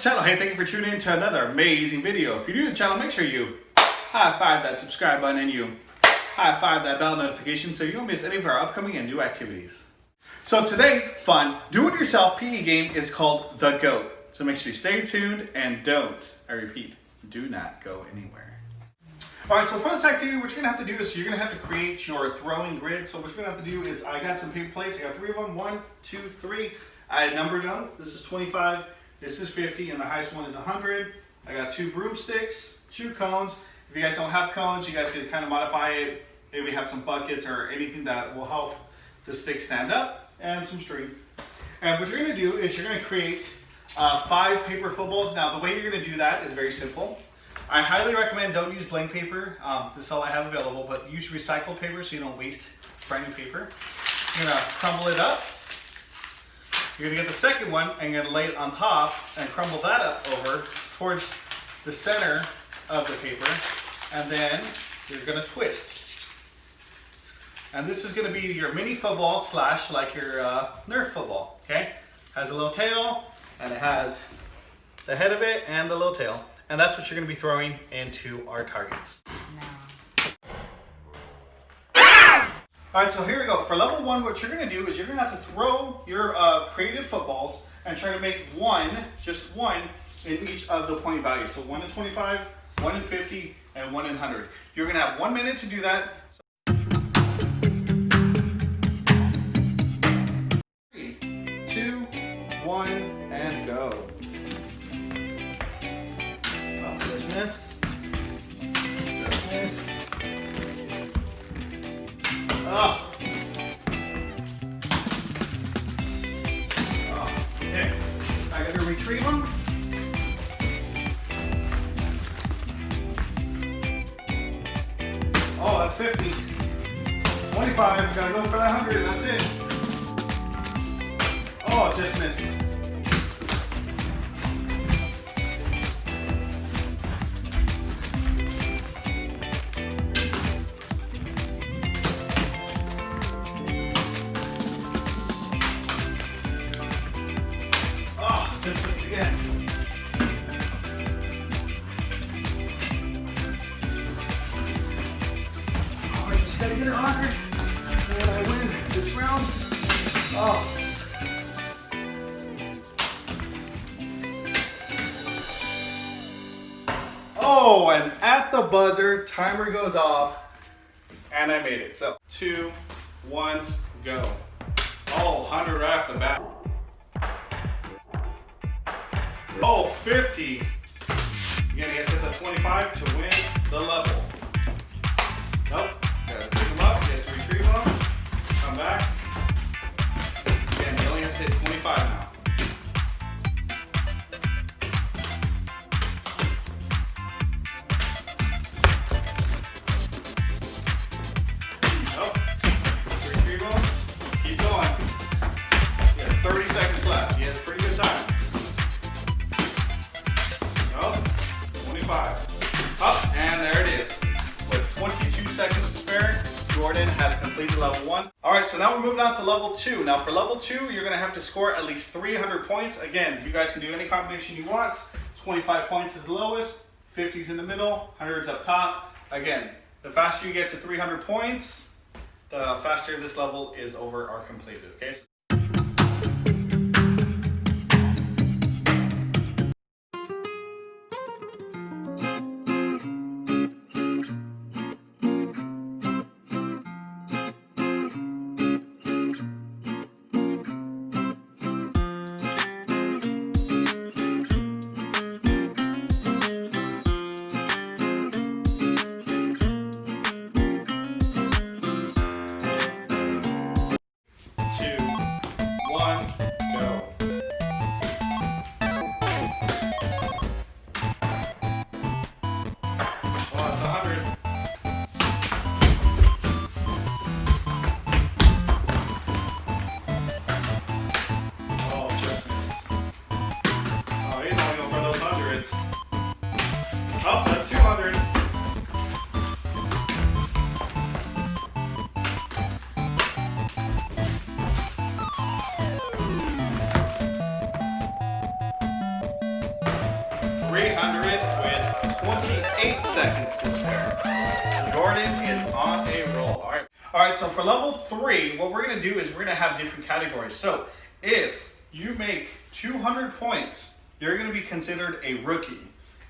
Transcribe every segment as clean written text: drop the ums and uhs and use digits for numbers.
channel. Hey, thank you for tuning in to another amazing video. If you're new to the channel, make sure you high five that subscribe button and you high five that bell notification so you don't miss any of our upcoming and new activities. So today's fun do-it-yourself PE game is called the G.O.A.T. So make sure you stay tuned and don't, I repeat, do not go anywhere. Alright, so for this activity, what you're going to have to do is you're going to have to create your throwing grid. So what you're going to have to do is, I got some paper plates, I got 3 of them, 1, 2, 3. I numbered them. This is 25, this is 50, and the highest one is 100. I got 2 broomsticks, 2 cones. If you guys don't have cones, you guys can kind of modify it. Maybe have some buckets or anything that will help the stick stand up, and some string. And what you're going to do is you're going to create 5 paper footballs. Now the way you're going to do that is very simple. I highly recommend don't use blank paper. This is all I have available, but use recycled paper so you don't waste brand new paper. You're going to crumble it up. You're going to get the second one and you're going to lay it on top and crumble that up over towards the center of the paper. And then you're going to twist. And this is going to be your mini football slash like your Nerf football, okay? Has a little tail and it has the head of it and the little tail. And that's what you're going to be throwing into our targets. Alright, so here we go. For level 1, what you're going to do is you're going to have to throw your creative footballs and try to make one, just one, in each of the point values. So 1 in 25, 1 in 50, and 1 in 100. You're going to have 1 minute to do that. 3, 2, 1, and go. Oh, just missed. Just missed. Oh. Oh, okay. I got to retrieve them. Oh, that's 50. 25, gotta go for that 100, that's it. Oh, just missed. Oh, just missed again. Gotta get it harder, and I win this round. Oh. Oh, and at the buzzer, timer goes off, and I made it. So, 2, 1, go. Oh, 100 right off the bat. Oh, 50. Again, you guys hit the 25 to win the level. Nope. Gotta pick them up, he has to retrieve them, come back. Again, he only has to hit 25 now. Nope. Retrieve them, keep going. He has 30 seconds left, he has pretty good time. Nope, 25. Up, and there it is. With 22 seconds to spare, Jordan has completed level 1. Alright, so now we're moving on to level 2. Now for level 2, you're going to have to score at least 300 points. Again, you guys can do any combination you want. 25 points is the lowest, 50 is in the middle, 100 is up top. Again, the faster you get to 300 points, the faster this level is over or completed. Okay. 300 with 28 seconds to spare. Jordan is on a roll. All right, so for level 3, what we're going to do is we're going to have different categories. So if you make 200 points, you're going to be considered a rookie.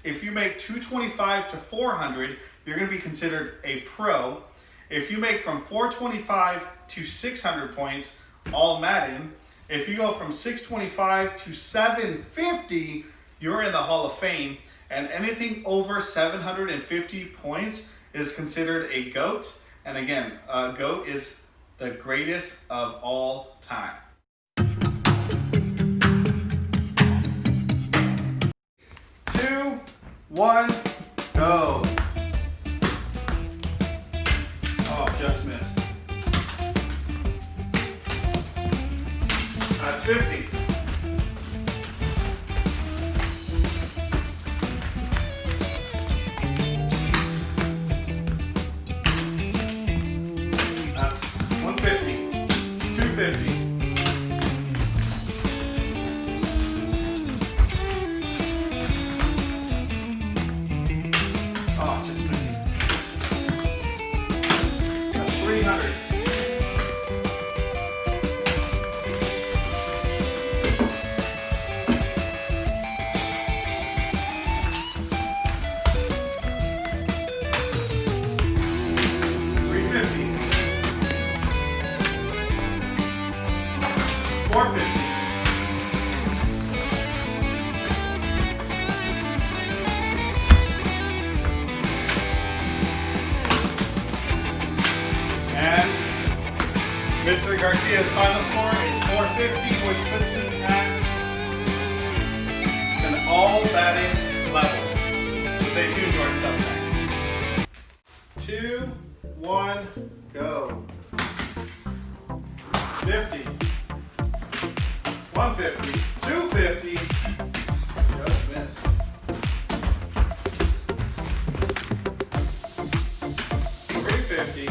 If you make 225 to 400, you're going to be considered a pro. If you make from 425 to 600 points, all Madden. If you go from 625 to 750, you're in the Hall of Fame. And anything over 750 points is considered a GOAT. And again, GOAT is the greatest of all time. 2, 1, go. Oh, just missed. That's 50. That's 150. 250. Oh, just missed. That's 300. And Mr. Garcia's final score is 450, which puts him at an all-batting level. So stay tuned, Jordan's up next. 2, 1, go. 50, 150, 250, just missed. 350.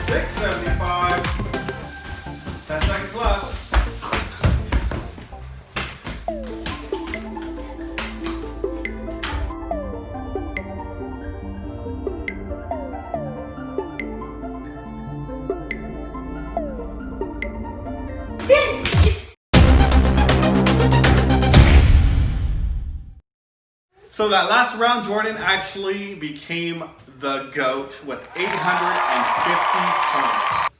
675. 10 seconds left. So that last round, Jordan actually became the GOAT with 850 points.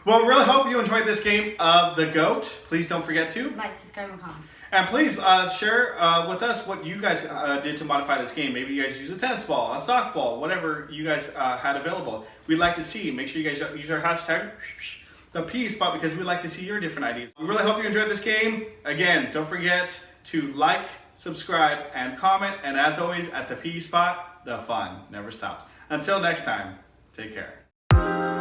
Well, we really hope you enjoyed this game of the GOAT. Please don't forget to like, subscribe, and comment. And please share with us what you guys did to modify this game. Maybe you guys use a tennis ball, a sock ball, whatever you guys had available. We'd like to see. Make sure you guys use our hashtag, the P.E Spot, because we'd like to see your different ideas. We really hope you enjoyed this game. Again, don't forget to like, subscribe, and comment. And as always, at the P.E Spot, the fun never stops. Until next time, take care.